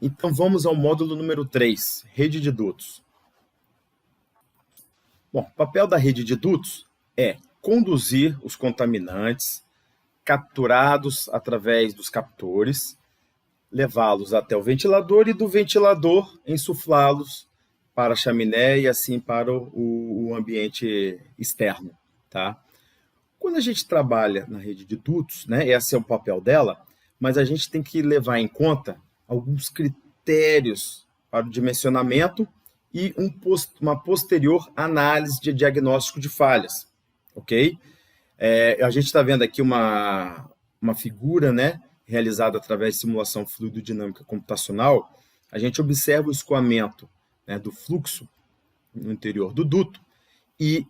Então vamos ao módulo número 3, rede de dutos. Bom, o papel da rede de dutos é conduzir os contaminantes capturados através dos captores, levá-los até o ventilador e do ventilador insuflá-los para a chaminé e assim para o ambiente externo, tá? Quando a gente trabalha na rede de dutos, né, esse é o papel dela, mas a gente tem que levar em conta alguns critérios para o dimensionamento e uma posterior análise de diagnóstico de falhas, ok? A gente está vendo aqui uma figura, né, realizada através de simulação fluidodinâmica computacional. A gente observa o escoamento, né, do fluxo no interior do duto e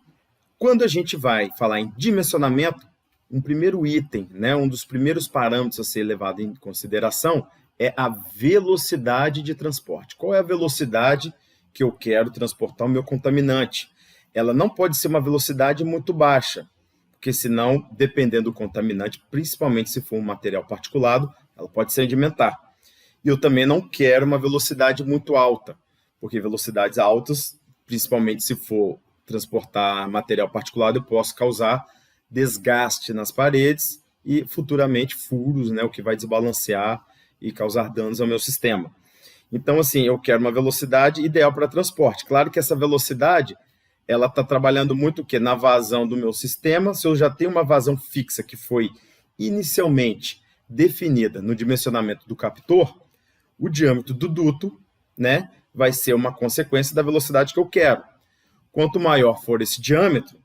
quando a gente vai falar em dimensionamento, um primeiro item, né, um dos primeiros parâmetros a ser levado em consideração é a velocidade de transporte. Qual é a velocidade que eu quero transportar o meu contaminante? Ela não pode ser uma velocidade muito baixa, porque senão, dependendo do contaminante, principalmente se for um material particulado, ela pode sedimentar. E eu também não quero uma velocidade muito alta, porque velocidades altas, principalmente se for transportar material particulado, eu posso causar desgaste nas paredes e futuramente furos, né, o que vai desbalancear e causar danos ao meu sistema. Então, assim, eu quero uma velocidade ideal para transporte. Claro que essa velocidade, ela está trabalhando muito o quê? Na vazão do meu sistema. Se eu já tenho uma vazão fixa que foi inicialmente definida no dimensionamento do captor, o diâmetro do duto, né, vai ser uma consequência da velocidade que eu quero. Quanto maior for esse diâmetro,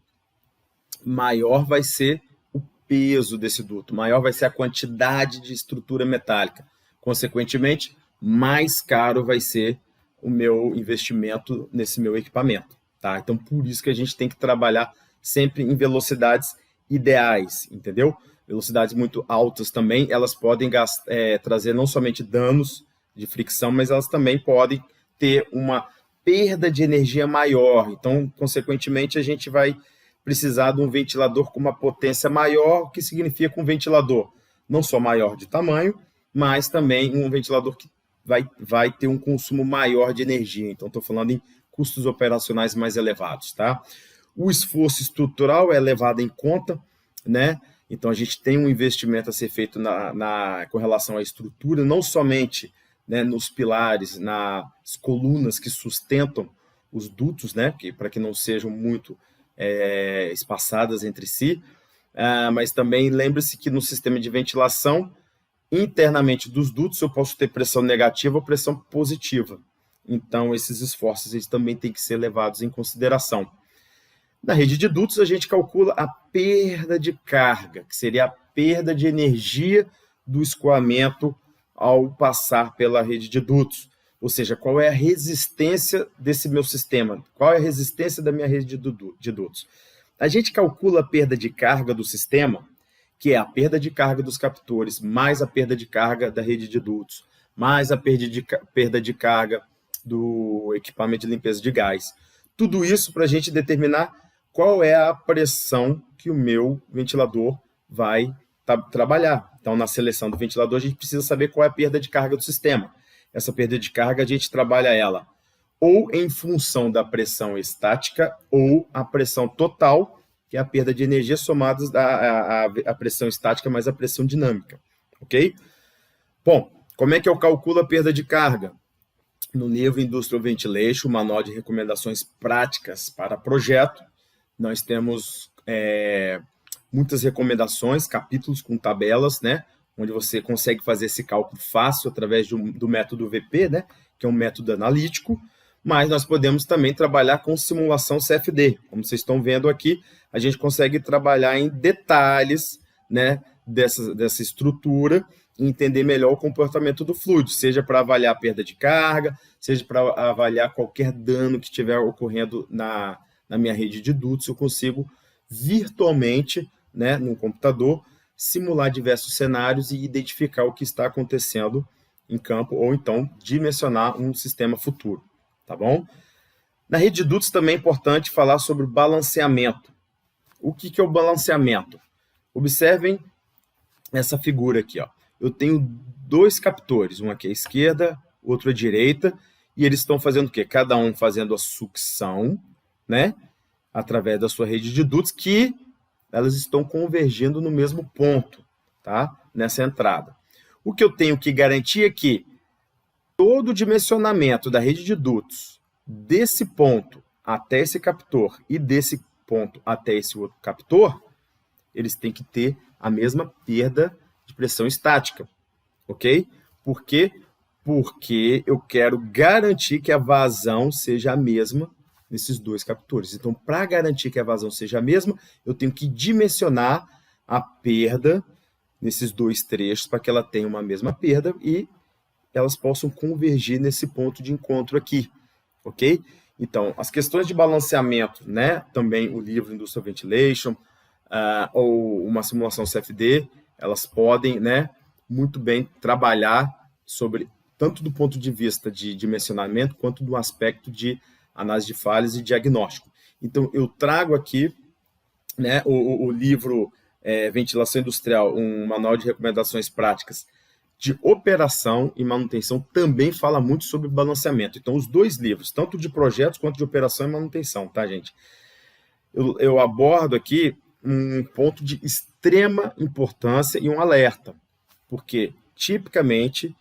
maior vai ser o peso desse duto, maior vai ser a quantidade de estrutura metálica. Consequentemente, mais caro vai ser o meu investimento nesse meu equipamento. Tá? Então, por isso que a gente tem que trabalhar sempre em velocidades ideais, entendeu? Velocidades muito altas também, elas podem trazer não somente danos de fricção, mas elas também podem ter uma perda de energia maior. Então, consequentemente, a gente vai precisar de um ventilador com uma potência maior, o que significa um ventilador não só maior de tamanho, mas também um ventilador que vai ter um consumo maior de energia. Então, estou falando em custos operacionais mais elevados, tá? O esforço estrutural é levado em conta, né? Então, a gente tem um investimento a ser feito com relação à estrutura, não somente, né, nos pilares, nas colunas que sustentam os dutos, né, para que não sejam muito espaçadas entre si, mas também lembre-se que no sistema de ventilação, internamente dos dutos, eu posso ter pressão negativa ou pressão positiva. Então, esses esforços eles também têm que ser levados em consideração. Na rede de dutos, a gente calcula a perda de carga, que seria a perda de energia do escoamento ao passar pela rede de dutos. Ou seja, qual é a resistência desse meu sistema? Qual é a resistência da minha rede de dutos? A gente calcula a perda de carga do sistema, que é a perda de carga dos captores, mais a perda de carga da rede de dutos, mais a perda de carga do equipamento de limpeza de gás. Tudo isso para a gente determinar qual é a pressão que o meu ventilador vai trabalhar. Então, na seleção do ventilador, a gente precisa saber qual é a perda de carga do sistema. Essa perda de carga, a gente trabalha ela ou em função da pressão estática ou a pressão total, que é a perda de energia somada à pressão estática mais a pressão dinâmica, ok? Bom, como é que eu calculo a perda de carga? No livro Industrial Ventilation, Manual de Recomendações Práticas para Projeto, nós temos muitas recomendações, capítulos com tabelas, né, onde você consegue fazer esse cálculo fácil através do método VP, né, que é um método analítico, mas nós podemos também trabalhar com simulação CFD. Como vocês estão vendo aqui, a gente consegue trabalhar em detalhes, né, dessa estrutura e entender melhor o comportamento do fluido, seja para avaliar a perda de carga, seja para avaliar qualquer dano que estiver ocorrendo na minha rede de dutos. Eu consigo virtualmente, né, no computador, simular diversos cenários e identificar o que está acontecendo em campo, ou então dimensionar um sistema futuro, tá bom? Na rede de dutos também é importante falar sobre o balanceamento. O que é o balanceamento? Observem essa figura aqui, ó. Eu tenho dois captores, um aqui à esquerda, outro à direita, e eles estão fazendo o quê? Cada um fazendo a sucção, né? Através da sua rede de dutos, que elas estão convergindo no mesmo ponto, tá? Nessa entrada. O que eu tenho que garantir é que todo o dimensionamento da rede de dutos desse ponto até esse captor e desse ponto até esse outro captor, eles têm que ter a mesma perda de pressão estática, ok? Por quê? Porque eu quero garantir que a vazão seja a mesma nesses dois captores. Então, para garantir que a vazão seja a mesma, eu tenho que dimensionar a perda nesses dois trechos para que ela tenha uma mesma perda e elas possam convergir nesse ponto de encontro aqui, ok? Então, as questões de balanceamento, né? Também o livro Industrial Ventilation, ou uma simulação CFD, elas podem, né, muito bem trabalhar sobre, tanto do ponto de vista de dimensionamento, quanto do aspecto de análise de falhas e diagnóstico. Então, eu trago aqui, né, o livro Ventilação Industrial, um manual de recomendações práticas de operação e manutenção, também fala muito sobre balanceamento. Então, os dois livros, tanto de projetos quanto de operação e manutenção, tá, gente? Eu abordo aqui um ponto de extrema importância e um alerta, porque, tipicamente,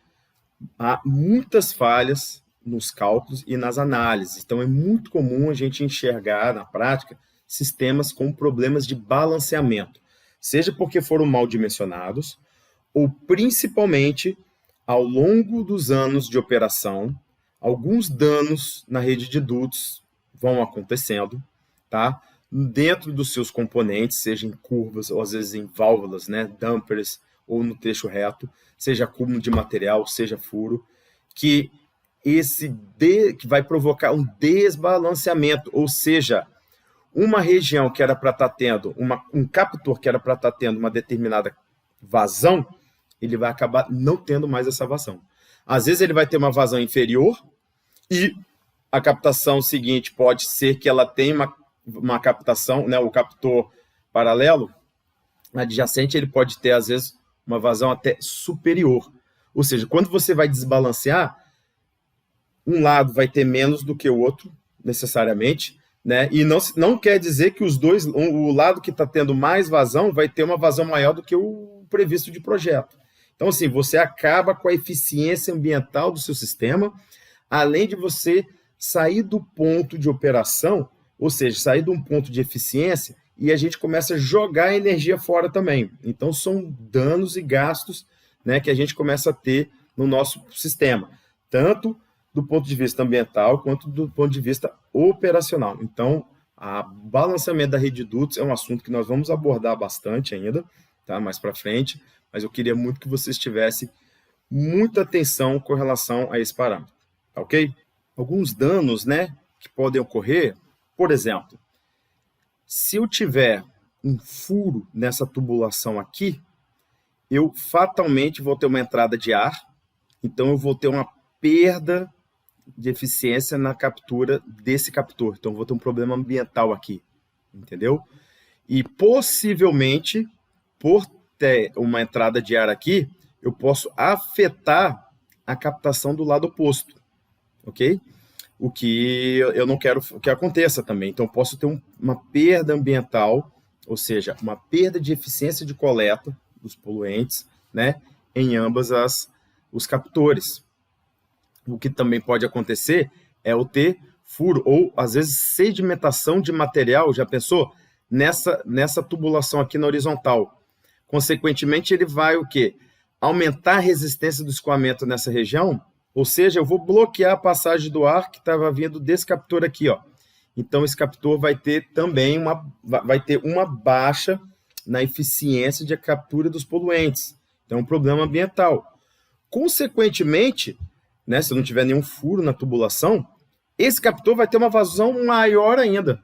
há muitas falhas nos cálculos e nas análises. Então, é muito comum a gente enxergar, na prática, sistemas com problemas de balanceamento, seja porque foram mal dimensionados, ou principalmente, ao longo dos anos de operação, alguns danos na rede de dutos vão acontecendo, tá? Dentro dos seus componentes, seja em curvas, ou às vezes em válvulas, né? Dampers, ou no trecho reto, seja acúmulo de material, seja furo, que vai provocar um desbalanceamento, ou seja, uma região que era para estar tendo, um captor que era para estar tendo uma determinada vazão, ele vai acabar não tendo mais essa vazão. Às vezes ele vai ter uma vazão inferior e a captação seguinte pode ser que ela tenha uma captação, né, o captor paralelo adjacente, ele pode ter, às vezes, uma vazão até superior. Ou seja, quando você vai desbalancear, um lado vai ter menos do que o outro, necessariamente, né? E não quer dizer que o lado que está tendo mais vazão vai ter uma vazão maior do que o previsto de projeto. Então, assim, você acaba com a eficiência ambiental do seu sistema, além de você sair do ponto de operação, ou seja, sair de um ponto de eficiência, e a gente começa a jogar energia fora também. Então, são danos e gastos, né, que a gente começa a ter no nosso sistema, tanto do ponto de vista ambiental, quanto do ponto de vista operacional. Então, o balanceamento da rede de dutos é um assunto que nós vamos abordar bastante ainda, tá, mais para frente, mas eu queria muito que vocês tivessem muita atenção com relação a esse parâmetro, tá, ok? Alguns danos, né, que podem ocorrer, por exemplo, se eu tiver um furo nessa tubulação aqui, eu fatalmente vou ter uma entrada de ar, então eu vou ter uma perda de eficiência na captura desse captor. Então, eu vou ter um problema ambiental aqui, entendeu? E, possivelmente, por ter uma entrada de ar aqui, eu posso afetar a captação do lado oposto, ok? O que eu não quero que aconteça também. Então, eu posso ter uma perda ambiental, ou seja, uma perda de eficiência de coleta dos poluentes, né, em ambas os captores. O que também pode acontecer é o ter furo, ou às vezes sedimentação de material, já pensou? Nessa tubulação aqui na horizontal. Consequentemente, ele vai o quê? Aumentar a resistência do escoamento nessa região, ou seja, eu vou bloquear a passagem do ar que estava vindo desse captor aqui, ó. Então, esse captor vai ter também uma baixa na eficiência de captura dos poluentes. Então, é um problema ambiental. Consequentemente, né, se não tiver nenhum furo na tubulação, esse captor vai ter uma vazão maior ainda,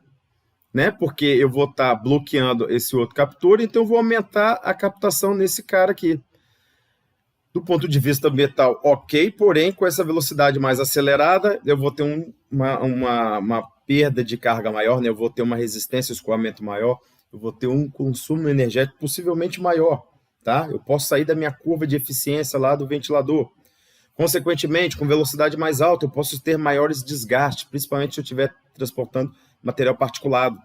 né, porque eu vou estar bloqueando esse outro captor, então eu vou aumentar a captação nesse cara aqui. Do ponto de vista ambiental, ok, porém, com essa velocidade mais acelerada, eu vou ter uma perda de carga maior, né, eu vou ter uma resistência ao escoamento maior, eu vou ter um consumo energético possivelmente maior, tá? Eu posso sair da minha curva de eficiência lá do ventilador. Consequentemente, com velocidade mais alta, eu posso ter maiores desgastes, principalmente se eu estiver transportando material particulado,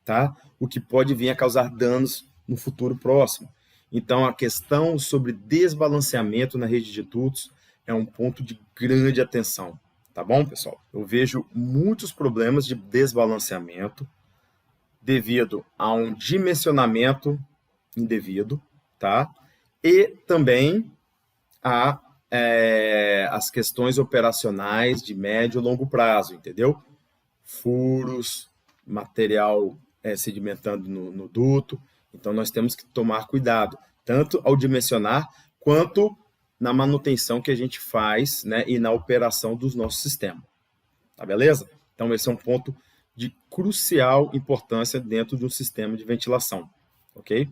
tá? O que pode vir a causar danos no futuro próximo. Então, a questão sobre desbalanceamento na rede de dutos é um ponto de grande atenção, tá bom, pessoal? Eu vejo muitos problemas de desbalanceamento devido a um dimensionamento indevido, tá? E também as questões operacionais de médio e longo prazo, entendeu? Furos, material sedimentando no duto. Então, nós temos que tomar cuidado, tanto ao dimensionar, quanto na manutenção que a gente faz, né, e na operação dos nossos sistemas. Tá beleza? Então, esse é um ponto de crucial importância dentro de um sistema de ventilação, ok?